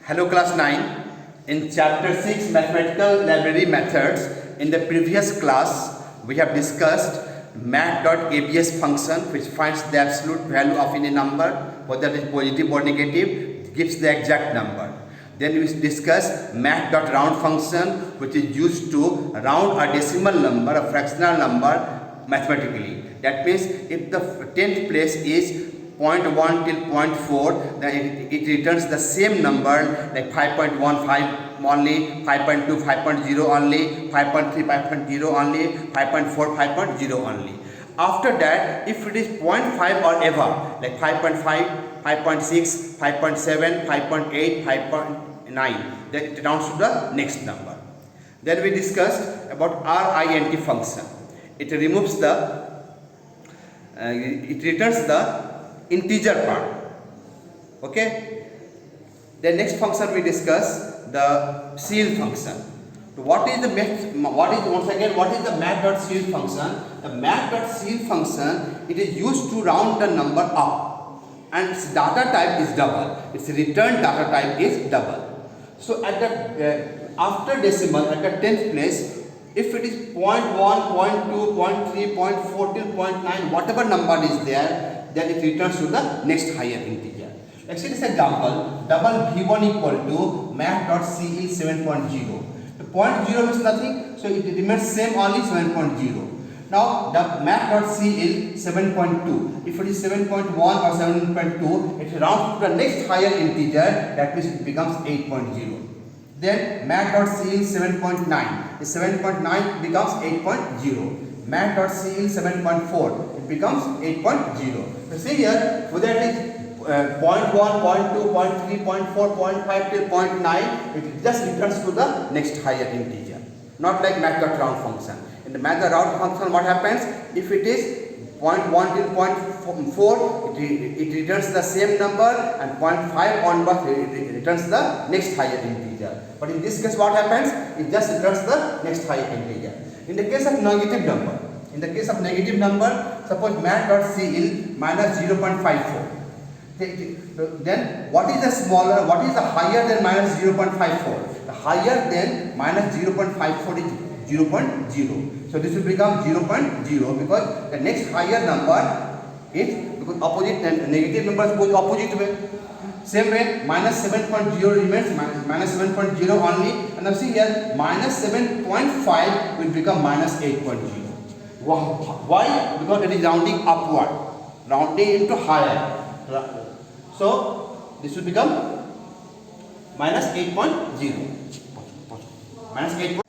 Hello class 9. In chapter 6 mathematical library methods, in the previous class we have discussed math.abs function which finds the absolute value of any number, whether it is positive or negative, gives the exact number. Then we discussed math.round function which is used to round a decimal number, a fractional number mathematically. That means if the 10th place is 0.1 till 0.4, then it returns the same number like 5.15 only, 5.2 5.0 only, 5.3 5.0 only, 5.4 5.0 only. After that, if it is 0.5 or above, like 5.5, 5.6, 5.7, 5.8, 5.9, then it rounds to the next number. Then we discussed about RINT function. It removes the, it returns the integer part. Okay. The next function we discuss the ceil function. So what is the math.ceil function? The math.ceil function, it is used to round the number up, and its data type is double. Its return data type is double. So at the after decimal at the 10th place, if it is 0.1, 0.2, 0.3, 0.4 till 0.9, whatever number is there, then it returns to the next higher integer. Let's see this example, double V1 equal to math.ceil 7.0. The 0.0 means nothing, so it remains same only 7.0. Now the math.ceil 7.2. If it is 7.1 or 7.2, it rounds to the next higher integer, that means it becomes 8.0. Then math.ceil 7.9. The 7.9 becomes 8.0. Math.ceil 7.4. It becomes 8.0. So see here, whether it is 0.1, 0.2, 0.3, 0.4, 0.5 till 0.9, it just returns to the next higher integer. Not like math.round function. In the math.round function, what happens? If it is 0.1 till 0.4, it returns the same number, and 0.5 onwards it returns the next higher integer. But in this case, what happens? It just returns the next higher integer. In the case of negative number, suppose math.ceil minus 0.54. Then what is the smaller, what is the higher than minus 0.54? The higher than minus 0.54 is 0.0. So this will become 0.0 because the next higher number is, because opposite and negative numbers goes opposite way. Same way, minus 7.0 remains minus 7.0 only, and now see here minus 7.5 will become minus 8.0. Why? Because it is rounding upward, rounding into higher. So this will become minus 8.0. Minus 8.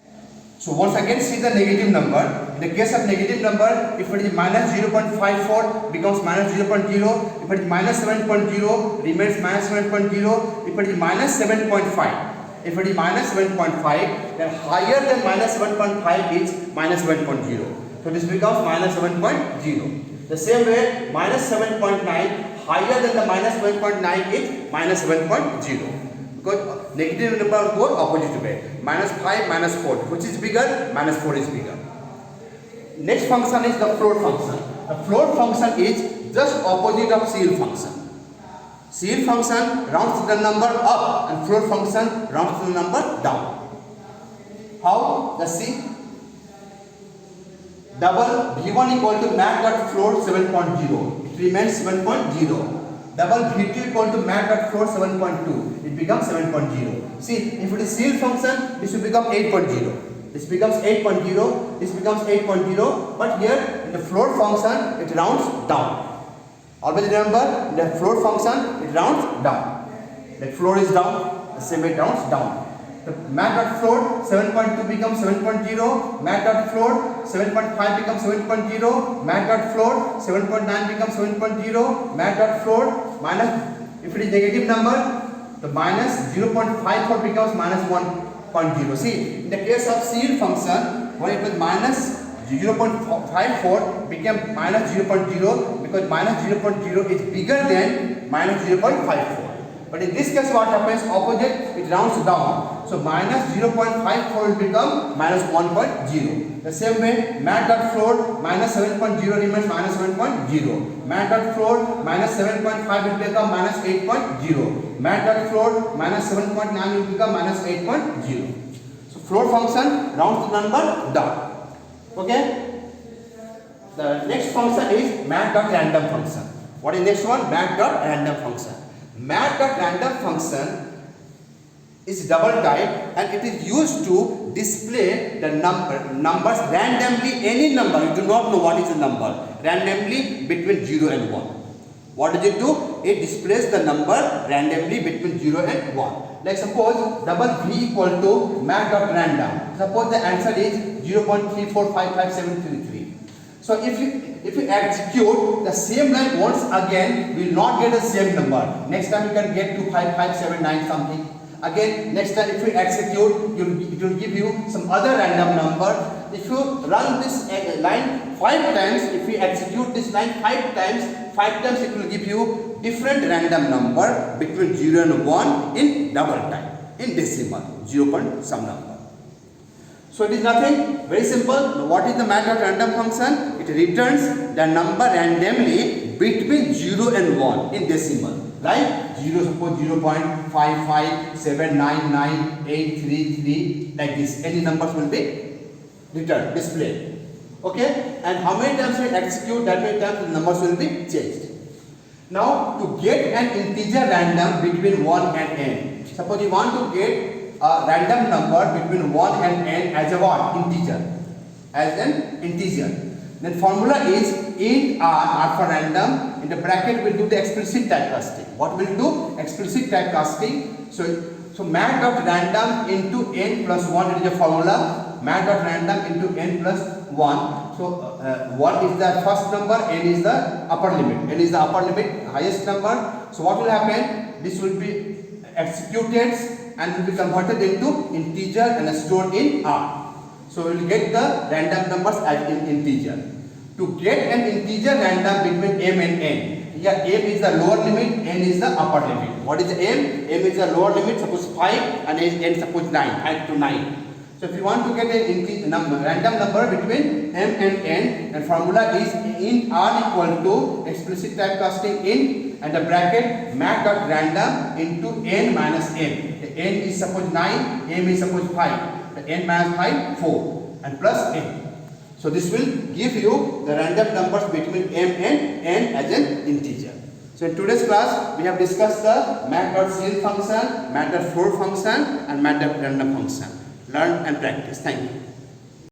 So once again see the negative number. In the case of negative number, if it is minus 0.54 becomes minus 0.0. If it is minus 7.0 remains minus 7.0. If it is minus 7.5. If it is minus 7.5, then higher than minus 7.5 is minus 7.0. So this becomes minus 7.0. The same way, minus 7.9 higher than the minus 7.9 is minus 7.0. Because negative number goes opposite way. Minus 5, minus 4. Which is bigger? Minus 4 is bigger. Next function is the float function. The float function is just opposite of ceil function. Ceil function rounds the number up and float function rounds the number down. How? Let's see. Double V1 equal to math.float 7.0. It remains 7.0. Double V2 equal to math.float 7.2. It becomes 7.0. See, if it is ceil function, this will become 8.0. This becomes 8.0. This becomes 8.0. But here, in the float function, it rounds down. Always remember, in the float function, it rounds down. The float is down, the same way it rounds down. The math.float 7.2 becomes 7.0, math.float 7.5 becomes 7.0, math.float 7.9 becomes 7.0, math.float minus, if it is negative number, the minus 0.54 becomes minus 1.0. See, in the case of ceil function, when it was minus 0.54 became minus 0.0 because minus 0.0 is bigger than minus 0.54. But in this case what happens, opposite, it rounds down. So minus 0.54 will become minus 1.0. The same way mat dot floor minus 7.0 remains minus 7.0. Mat dot floor minus 7.5 will become minus 8.0. Mat dot floor minus 7.9 will become minus 8.0. So floor function rounds the number down. Okay. The next function is mat dot random function. What is next one? Mat dot random function. Mat dot random function is double type and it is used to display the numbers randomly, any number, you do not know what is the number, randomly between 0 and 1. What does it do? It displays the number randomly between 0 and 1. Like suppose double V equal to mat dot random. Suppose the answer is 0.34555733. So if you execute the same line once again, we will not get the same number. Next time you can get to 5579 something. Again, next time if you execute, it will give you some other random number. If you run this line 5 times, if you execute this line 5 times it will give you different random number between 0 and 1 in double time, in decimal, 0 point some number. So it is nothing, very simple. What is the mat dot random function? It returns the number randomly between 0 and 1 in decimal. Right? 0, suppose 0.557998833, like this. Any numbers will be returned, displayed. Okay? And how many times we execute, that many times the numbers will be changed. Now, to get an integer random between 1 and n. Suppose you want to get a random number between 1 and n as a what? Integer. As an integer. Then formula is int r for random. In the bracket we'll do the explicit typecasting. What we'll do? Explicit typecasting. So mat dot random into n plus 1 is the formula. Mat dot random into n plus 1. So 1 is the first number, n is the upper limit. N is the upper limit, highest number. So what will happen? This will be executed and will be converted into integer and stored in R. So we will get the random numbers as in integer. To get an integer random between m and n, here m is the lower limit, n is the upper limit. What is the m? M is the lower limit, suppose 5, and n suppose 9, 5 to 9. So if you want to get an random number between m and n, the formula is int r equal to explicit typecasting int and the bracket mat dot random into n minus m. The n is suppose 9, m is suppose 5. The n minus 5, 4 and plus n. So this will give you the random numbers between m and n as an integer. So in today's class we have discussed the mat.cin function, mat.floor function and mat.random function. Learn and practice. Thank you.